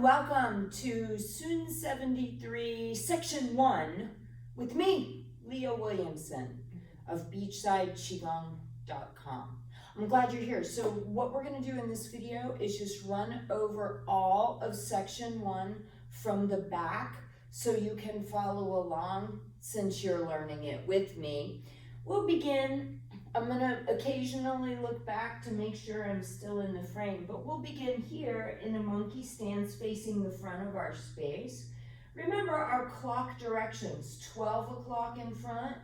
welcome to Sun 73 Section 1 with me, Leah Williamson of BeachsideQiGong.com. I'm glad you're here. So what we're going to do in this video is just run over all of Section 1 from the back so you can follow along since you're learning it with me. We'll begin. I'm going to occasionally look back to make sure I'm still in the frame, but we'll begin here in a monkey stance facing the front of our space. Remember our clock directions, 12 o'clock in front,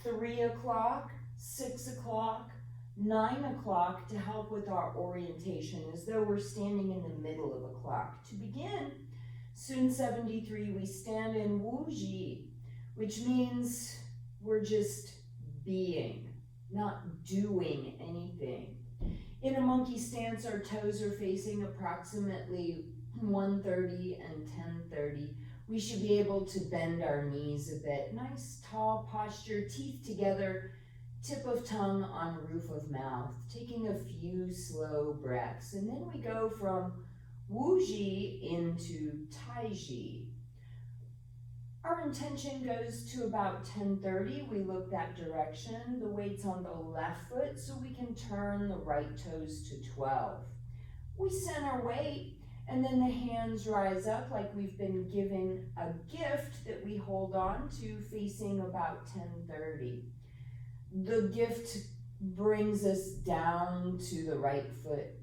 3 o'clock, 6 o'clock, 9 o'clock to help with our orientation as though we're standing in the middle of a clock. To begin, Sun 73, we stand in Wu Ji, which means we're just being, not doing anything. In a monkey stance, our toes are facing approximately 1:30 and 10:30. We should be able to bend our knees a bit. Nice tall posture, teeth together, tip of tongue on roof of mouth, taking a few slow breaths. And then we go from Wu Ji into Tai Chi. Our intention goes to about 10:30. We look that direction. The weight's on the left foot so we can turn the right toes to 12. We send our weight and then the hands rise up like we've been given a gift that we hold on to facing about 10:30. The gift brings us down to the right foot.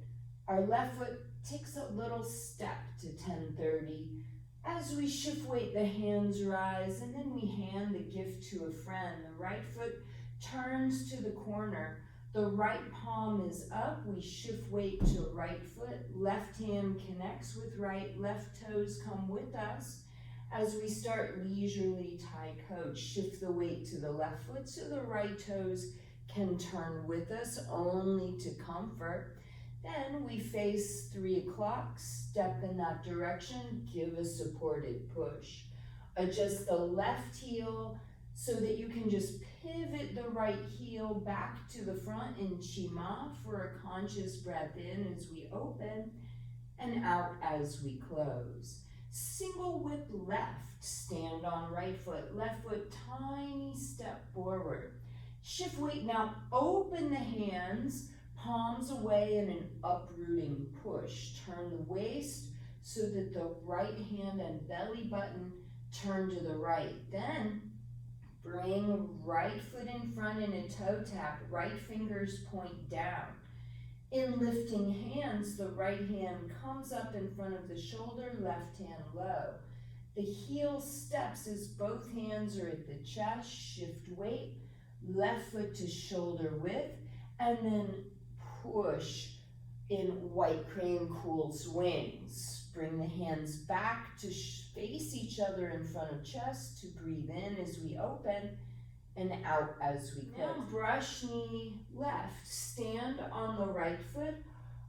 Our left foot takes a little step to 10:30. As we shift weight, the hands rise, and then we hand the gift to a friend. The right foot turns to the corner. The right palm is up. We shift weight to right foot. Left hand connects with right. Left toes come with us. As we start leisurely Tai Coach, shift the weight to the left foot so the right toes can turn with us only to comfort. Then we face 3 o'clock, step in that direction, give a supported push. Adjust the left heel so that you can just pivot the right heel back to the front in Qi Ma for a conscious breath in as we open and out as we close. Single whip left, stand on right foot, left foot, tiny step forward. Shift weight, now open the hands, palms away in an uprooting push. Turn the waist so that the right hand and belly button turn to the right. Then bring right foot in front in a toe tap. Right fingers point down. In lifting hands, the right hand comes up in front of the shoulder, left hand low. The heel steps as both hands are at the chest. Shift weight, left foot to shoulder width, and then push in white crane cool swings. Bring the hands back to face each other in front of chest to breathe in as we open and out as we close. Now brush knee left. Stand on the right foot,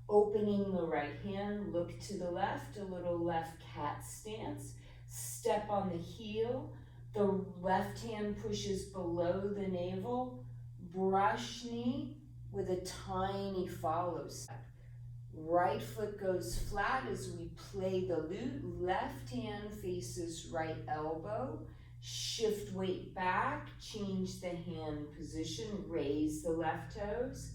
opening the right hand. Look to the left, a little left cat stance. Step on the heel. The left hand pushes below the navel. Brush knee with a tiny follow step. Right foot goes flat as we play the lute. Left hand faces right elbow. Shift weight back, change the hand position, raise the left toes.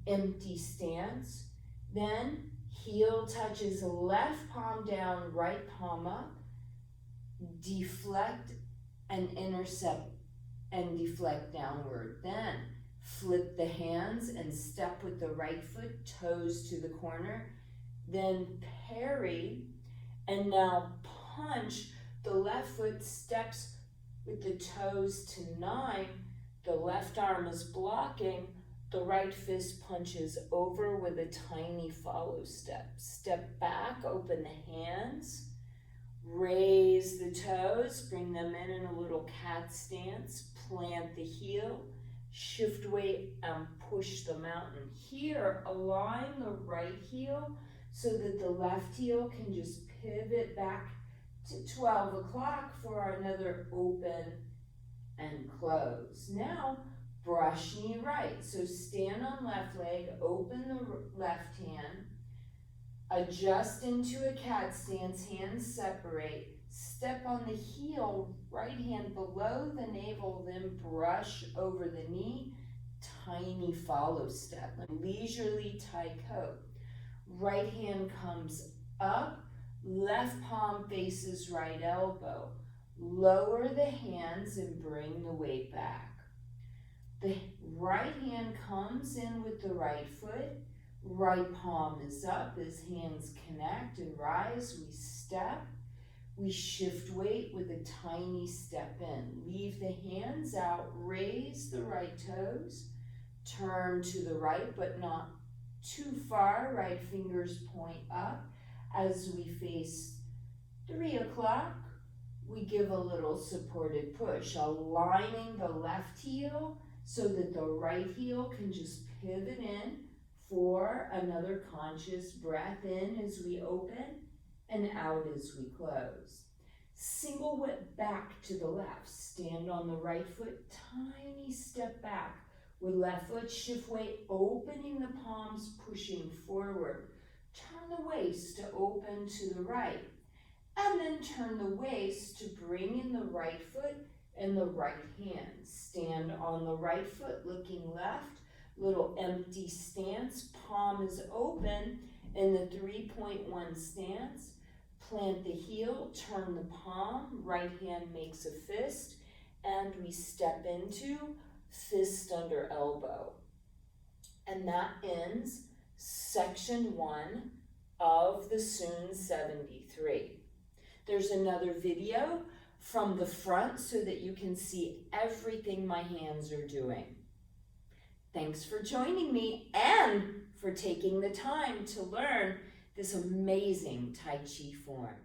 Empty stance. Then heel touches left palm down, right palm up. Deflect and intercept and deflect downward. Then flip the hands and step with the right foot, toes to the corner. Then parry, and now punch. The left foot steps with the toes to 9. The left arm is blocking. The right fist punches over with a tiny follow step. Step back, open the hands. Raise the toes, bring them in a little cat stance. Plant the heel. Shift weight and push the mountain. Here, align the right heel so that the left heel can just pivot back to 12 o'clock for another open and close. Now, brush knee right. So stand on left leg, open the left hand, Adjust into a cat stance, hands separate. Step on the heel, right hand below the navel, then brush over the knee. Tiny follow step, leisurely Tai Chi. Right hand comes up, left palm faces right elbow. Lower the hands and bring the weight back. The right hand comes in with the right foot. Right palm is up as hands connect and rise. We step. We shift weight with a tiny step in. Leave the hands out. Raise the right toes. Turn to the right, but not too far. Right fingers point up. As we face 3 o'clock, we give a little supported push, aligning the left heel so that the right heel can just pivot in for another conscious breath in as we open and out as we close. Single whip back to the left. Stand on the right foot, tiny step back with left foot, shift weight, opening the palms, pushing forward. Turn the waist to open to the right. And then turn the waist to bring in the right foot and the right hand. Stand on the right foot, looking left. Little empty stance, palm is open in the 3.1 stance. Plant the heel, turn the palm, right hand makes a fist, and we step into fist under elbow. And that ends section 1 of the Soon 73. There's another video from the front so that you can see everything my hands are doing. Thanks for joining me and for taking the time to learn this amazing Tai Chi form.